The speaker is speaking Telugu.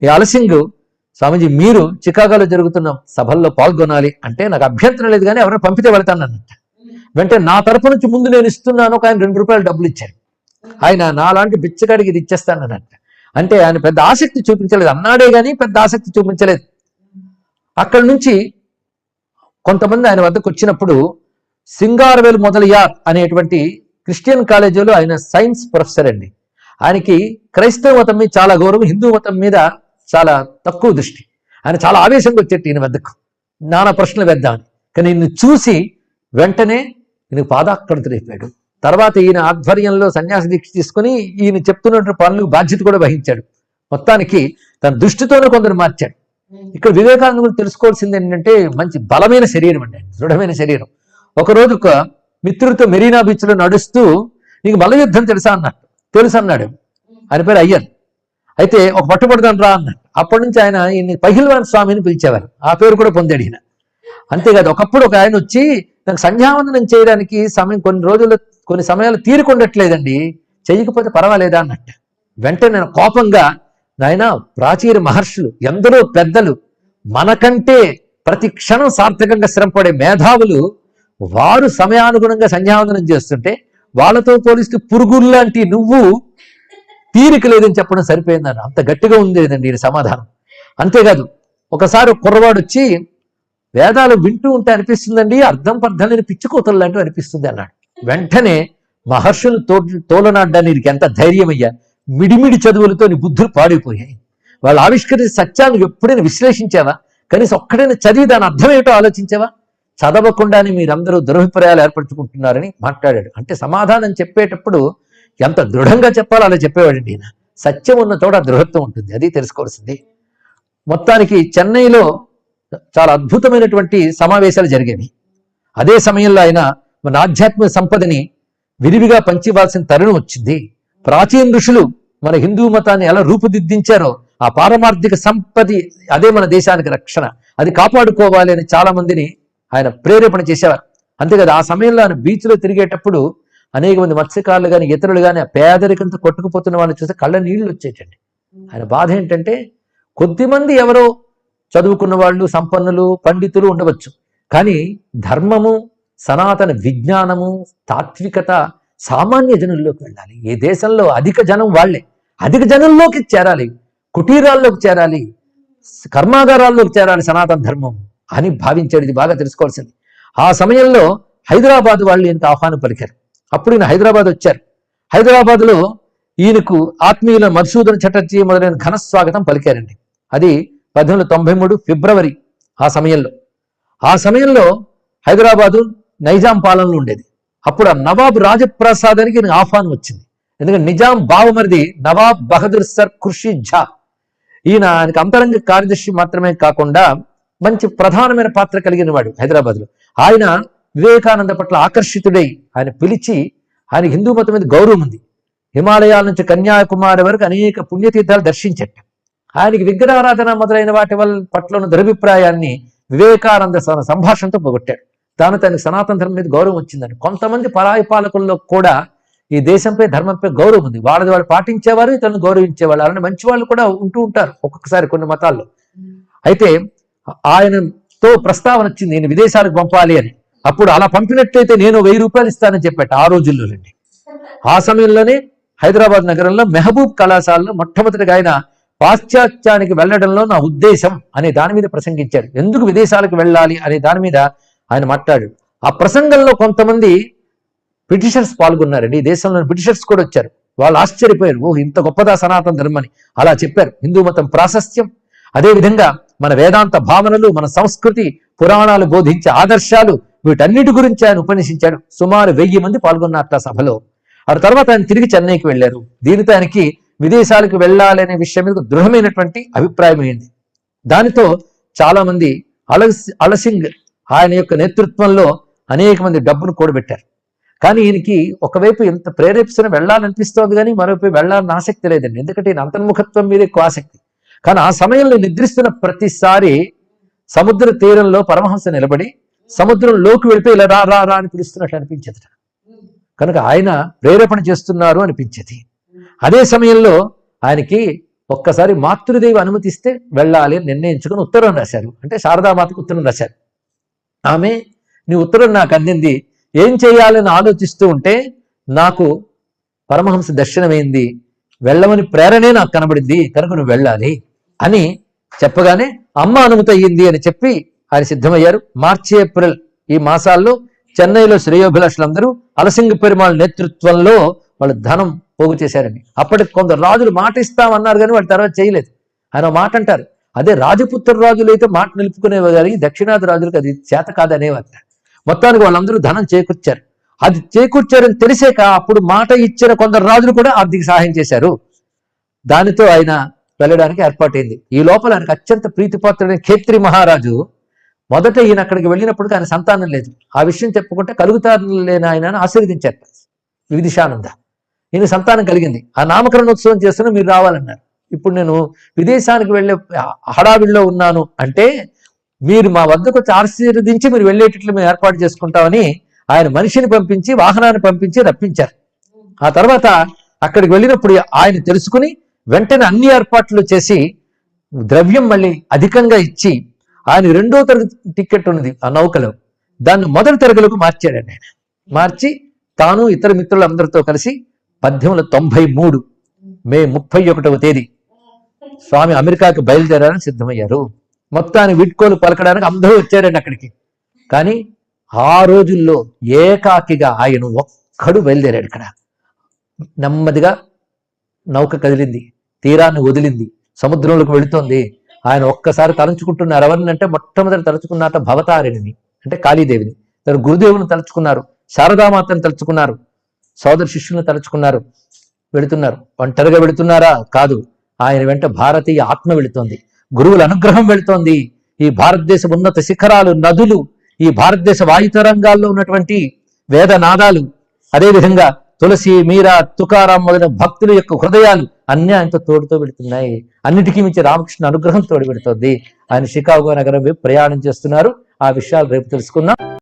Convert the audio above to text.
ఈ అలసింగ్, స్వామీజీ మీరు చికాగోలో జరుగుతున్న సభల్లో పాల్గొనాలి అంటే నాకు అభ్యంతరం లేదు, కానీ ఎవరైనా పంపితే వెళ్తాను అన్నట్టు. వెంటనే నా తరపు నుంచి ముందు నేను ఇస్తున్నాను, ఒక ఆయన ₹2 డబ్బులు ఇచ్చాడు. ఆయన నాలాంటి బిచ్చగాడికి ఇది ఇచ్చేస్తాను అన్నట్టు. అంటే ఆయన పెద్ద ఆసక్తి చూపించలేదు, అన్నాడే కానీ పెద్ద ఆసక్తి చూపించలేదు. అక్కడి నుంచి కొంతమంది ఆయన వద్దకు వచ్చినప్పుడు సింగారవేలు మొదలయార్ అనేటువంటి క్రిస్టియన్ కాలేజీలో ఆయన సైన్స్ ప్రొఫెసర్ అండి. ఆయనకి క్రైస్తవ మతం మీద చాలా గౌరవం, హిందూ మతం మీద చాలా తక్కువ దృష్టి. ఆయన చాలా ఆవేశంగా వచ్చేట్టు ఈయన వద్దకు నానా ప్రశ్నలు వేద్దామని. కానీ ఈయన చూసి వెంటనే ఈయన పాదాక్రాంతుడైపోయాడు. తర్వాత ఈయన ఆధ్వర్యంలో సన్యాస దీక్ష తీసుకుని ఈయన చెప్తున్నటువంటి పనులకు బాధ్యత కూడా వహించాడు. మొత్తానికి తన దృష్టితోనే కొందరు మార్చాడు. ఇక్కడ వివేకానంద గురించి తెలుసుకోవాల్సింది ఏంటంటే మంచి బలమైన శరీరం అండి, దృఢమైన శరీరం. ఒకరోజు ఒక మిత్రుడితో మెరీనా బీచ్ లో నడుస్తూ నీకు మల్ల యుద్ధం తెలుసా అన్నట్టు. తెలుసు అన్నాడు. ఆయన పేరు అయ్యర్. అయితే ఒక పట్టుబడదాను రా అన్నాడు. అప్పటి నుంచి ఆయన ఈయన్ని పహిల్వాన్ స్వామిని పిలిచేవారు, ఆ పేరు కూడా పొందాడు ఈయన. అంతేకాదు ఒకప్పుడు ఒక ఆయన వచ్చి నాకు సంధ్యావందనం చేయడానికి సమయం కొన్ని సమయాలు తీరుకుండట్లేదండి, చెయ్యకపోతే పర్వాలేదా అన్నట్టు. వెంటనే నేను కోపంగా, నాయన ప్రాచీన మహర్షులు ఎందరో పెద్దలు మనకంటే ప్రతి క్షణం సార్థకంగా శ్రమపడే మేధావులు వారు సమయానుగుణంగా సంధ్యావందనం చేస్తుంటే వాళ్ళతో పోలిస్తే పురుగుల్లాంటి నువ్వు తీరిక లేదని చెప్పడం సరిపోయిందన్న. అంత గట్టిగా ఉండేదండి ఈయన సమాధానం. అంతేకాదు ఒకసారి కుర్రవాడు వచ్చి వేదాలు వింటూ ఉంటే అనిపిస్తుందండి అర్థం పర్థం లేని పిచ్చుకోతలు లాంటివి అనిపిస్తుంది అన్నాడు. వెంటనే మహర్షులు తోలనాడడానికి ఎంత ధైర్యం అయ్యా, మిడిమిడి చదువులతో నీ బుద్ధులు పాడైపోయాయి. వాళ్ళు ఆవిష్కరించే సత్యాన్ని ఎప్పుడైనా విశ్లేషించావా? కనీసం ఒక్కడైనా చదివి దాని అర్థం ఏమిటో ఆలోచించావా? చదవకుండానే మీరందరూ దురభిప్రాయాలు ఏర్పరచుకుంటున్నారని మాట్లాడాడు. అంటే సమాధానం చెప్పేటప్పుడు ఎంత దృఢంగా చెప్పాలో అలా చెప్పేవాడండి ఈయన. సత్యం ఉన్న చోట దృఢత్వం ఉంటుంది, అది తెలుసుకోవాల్సింది. మొత్తానికి చెన్నైలో చాలా అద్భుతమైనటువంటి సమావేశాలు జరిగేవి. అదే సమయంలో ఆయన మన ఆధ్యాత్మిక సంపదని విరివిగా పంచివ్వాల్సిన తరుణం వచ్చింది. ప్రాచీన ఋషులు మన హిందూ మతాన్ని ఎలా రూపుదిద్దించారో ఆ పారమార్థిక సంపది అదే మన దేశానికి రక్షణ, అది కాపాడుకోవాలి అని చాలా మందిని ఆయన ప్రేరేపణ చేసేవారు. అంతేకాదు ఆ సమయంలో ఆయన బీచ్లో తిరిగేటప్పుడు అనేక మంది మత్స్యకారులు కానీ ఇతరులు కానీ పేదరికంతో కొట్టుకుపోతున్న వాళ్ళని చూస్తే కళ్ళ నీళ్లు వచ్చేటండి. ఆయన బాధ ఏంటంటే కొద్దిమంది ఎవరో చదువుకున్న వాళ్ళు, సంపన్నులు, పండితులు ఉండవచ్చు, కానీ ధర్మము, సనాతన విజ్ఞానము, తాత్వికత సామాన్య జనుల్లోకి వెళ్ళాలి. ఏ దేశంలో అధిక జనం వాళ్లే, అధిక జనంలోకి చేరాలి, కుటీరాల్లోకి చేరాలి, కర్మాగారాల్లోకి చేరాలి సనాతన ధర్మం అని భావించాడు. ఇది బాగా తెలుసుకోవాల్సింది. ఆ సమయంలో హైదరాబాద్ వాళ్ళు ఈయనకు ఆహ్వానం పలికారు. అప్పుడు ఈయన హైదరాబాద్ వచ్చారు. హైదరాబాద్లో ఈయనకు ఆత్మీయుల మధుసూదన్ చటర్జీ మొదలైన ఘన స్వాగతం పలికారండి. అది 1893 ఫిబ్రవరి. ఆ సమయంలో హైదరాబాదు నైజాం పాలనలో ఉండేది. అప్పుడు ఆ నవాబ్ రాజప్రసాదానికి ఆహ్వానం వచ్చింది. ఎందుకంటే నిజాం బావమరిది నవాబ్ బహదూర్ సర్ ఖుర్షీద్ ఝా, ఆయనకు అంతరంగ కార్యదర్శి మాత్రమే కాకుండా మంచి ప్రధానమైన పాత్ర కలిగిన వాడు హైదరాబాద్లో. ఆయన వివేకానంద పట్ల ఆకర్షితుడై ఆయన పిలిచి, ఆయన హిందూ మతం మీద గౌరవం ఉంది, హిమాలయాల నుంచి కన్యాకుమారి వరకు అనేక పుణ్యతీర్థాలు దర్శించట. ఆయనకి విగ్రహారాధన మొదలైన వాటి పట్ల ఉన్న దురభిప్రాయాన్ని వివేకానంద సంభాషణతో పోగొట్టాడు. తనకి సనాతన ధర్మం మీద గౌరవం వచ్చిందని. కొంతమంది పరాయి పాలకుల్లో కూడా ఈ దేశంపై, ధర్మంపై గౌరవం ఉంది. వాళ్ళది వాళ్ళు పాటించేవారు, ఇతరులను గౌరవించేవాళ్ళు. అలాంటి మంచి వాళ్ళు కూడా ఉంటూ ఉంటారు ఒక్కొక్కసారి కొన్ని మతాల్లో. అయితే ఆయనతో ప్రస్తావన వచ్చింది నేను విదేశాలకు పంపాలి అని. అప్పుడు అలా పంపినట్లయితే నేను ₹1000 ఇస్తానని చెప్పాట ఆ రోజుల్లోనండి. ఆ సమయంలోనే హైదరాబాద్ నగరంలో మెహబూబ్ కళాశాలలో మొట్టమొదటిగా ఆయన పాశ్చాత్యానికి వెళ్ళడంలో నా ఉద్దేశం అనే దాని మీద ప్రసంగించాడు. ఎందుకు విదేశాలకు వెళ్ళాలి అనే దాని మీద ఆయన మాట్లాడాడు. ఆ ప్రసంగంలో కొంతమంది బ్రిటిషర్స్ పాల్గొన్నారండి. ఈ దేశంలో బ్రిటిషర్స్ కూడా వచ్చారు. వాళ్ళు ఆశ్చర్యపోయారు, ఓ ఇంత గొప్పదా సనాతన ధర్మని. అలా చెప్పారు. హిందూ మతం ప్రాశస్త్యం, అదేవిధంగా మన వేదాంత భావనలు, మన సంస్కృతి, పురాణాలు బోధించే ఆదర్శాలు, వీటన్నిటి గురించి ఆయన ఉపన్యసించాడు. సుమారు 1000 మంది పాల్గొన్నారు ఆ సభలో. ఆ తర్వాత ఆయన తిరిగి చెన్నైకి వెళ్ళారు. దీనితో ఆయనకి విదేశాలకు వెళ్ళాలి అనే విషయం మీద దృఢమైనటువంటి అభిప్రాయం అయింది. దానితో చాలా మంది అలసింగ్ ఆయన యొక్క నేతృత్వంలో అనేక మంది డబ్బును కూడబెట్టారు. కానీ ఈయనకి ఒకవైపు ఎంత ప్రేరేపిస్తున్న వెళ్ళాలనిపిస్తోంది, కానీ మరోవైపు వెళ్ళాలని ఆసక్తి లేదండి. ఎందుకంటే ఈయన అంతర్ముఖత్వం మీద ఎక్కువ ఆసక్తి. కానీ ఆ సమయంలో నిద్రిస్తున్న ప్రతిసారి సముద్ర తీరంలో పరమహంస నిలబడి సముద్రంలోకి వెళ్ళిపోయి ఇలా రా రా రా అని పిలుస్తున్నట్టు అనిపించేది. కనుక ఆయన ప్రేరేపణ చేస్తున్నారు అనిపించేది. అదే సమయంలో ఆయనకి ఒక్కసారి మాతృదేవి అనుమతిస్తే వెళ్ళాలి అని నిర్ణయించుకుని ఉత్తరం రాశారు. అంటే శారదామాతకు ఉత్తరం రాశారు. ఆమె నీ ఉత్తరం నాకు అందింది, ఏం చేయాలని ఆలోచిస్తూ ఉంటే నాకు పరమహంస దర్శనమైంది, వెళ్ళమని ప్రేరణే నాకు కనబడింది, కనుక నువ్వు వెళ్ళాలి అని చెప్పగానే అమ్మ అనుమతి అయ్యింది అని చెప్పి ఆయన సిద్ధమయ్యారు. మార్చి ఏప్రిల్ ఈ మాసాల్లో చెన్నైలో శ్రేయోభిలాషులందరూ అలసింగ పెరుమాళ్ నేతృత్వంలో వాళ్ళు ధనం పోగు చేశారని. అప్పటికి కొందరు రాజులు మాట ఇస్తామన్నారు కానీ వాళ్ళు తర్వాత చేయలేదు. ఆయన మాట అంటారు, అదే రాజపుత్ర రాజులు అయితే మాట నిలుపుకునేవారు కానీ దక్షిణాది రాజులకు అది చేత కాదనేవారు. మొత్తానికి వాళ్ళందరూ ధనం చేకూర్చారు. అది చేకూర్చారని తెలిసాక అప్పుడు మాట ఇచ్చిన కొందరు రాజులు కూడా ఆర్థిక సహాయం చేశారు. దానితో ఆయన వెళ్ళడానికి ఏర్పాటైంది. ఈ లోపల ఆయనకు అత్యంత ప్రీతిపాత్రుడైన ఖేత్రి మహారాజు మొదట ఈయన అక్కడికి వెళ్ళినప్పుడు ఆయన సంతానం లేదు. ఆ విషయం చెప్పుకుంటే కలుగుతారు లేని ఆయన ఆశీర్వదించారు విదిశానంద. ఈయన సంతానం కలిగింది. ఆ నామకరణోత్సవం చేస్తున్నా మీరు రావాలన్నారు. ఇప్పుడు నేను విదేశానికి వెళ్ళే హడావిడిలో ఉన్నాను అంటే మీరు మా వద్దకు వచ్చి ఆశీర్వదించి మీరు వెళ్ళేటట్లు మేము ఏర్పాటు చేసుకుంటామని ఆయన మనిషిని పంపించి వాహనాన్ని పంపించి రప్పించారు. ఆ తర్వాత అక్కడికి వెళ్ళినప్పుడు ఆయన తెలుసుకుని వెంటనే అన్ని ఏర్పాట్లు చేసి ద్రవ్యం మళ్ళీ అధికంగా ఇచ్చి ఆయన 2వ తరగతి టికెట్ ఉన్నది ఆ నౌకలో, దాన్ని మొదటి తరగతిలోకి మార్చాడండి ఆయన. మార్చి తాను ఇతర మిత్రులందరితో కలిసి 1893 మే 31వ తేదీ స్వామి అమెరికాకి బయలుదేరాలని సిద్ధమయ్యారు. మొత్తాన్ని వీడ్కోలు పలకడానికి అందరూ వచ్చారండి అక్కడికి. కానీ ఆ రోజుల్లో ఏకాకిగా ఆయన ఒక్కడు బయలుదేరాడు. ఇక్కడ నెమ్మదిగా నౌక కదిలింది, తీరాన్ని వదిలింది, సముద్రంలోకి వెళుతోంది. ఆయన ఒక్కసారి తలంచుకుంటున్నారు. ఎవరిని అంటే మొట్టమొదటి తలుచుకున్నారట భవతారిణిని, అంటే కాళీదేవిని. తన గురుదేవుని తలుచుకున్నారు, శారదామాతను తలుచుకున్నారు, సోదర శిష్యులను తలుచుకున్నారు. వెళుతున్నారు. ఒంటరిగా వెళుతున్నారా? కాదు, ఆయన వెంట భారతీయ ఆత్మ వెళుతోంది, గురువుల అనుగ్రహం వెళుతోంది. ఈ భారతదేశ ఉన్నత శిఖరాలు, నదులు, ఈ భారతదేశ వాయుతరంగాల్లో ఉన్నటువంటి వేదనాదాలు, అదేవిధంగా తులసి, మీరా, తుకారాం మొదలైన భక్తుల యొక్క హృదయాలు అన్నీ ఆయనతో తోడుతో వెళుతున్నాయి. అన్నిటికీ మించి రామకృష్ణ అనుగ్రహం తోడు పెడుతోంది. ఆయన షికాగో నగరం ప్రయాణం చేస్తున్నారు. ఆ విషయాలు రేపు తెలుసుకుందాం.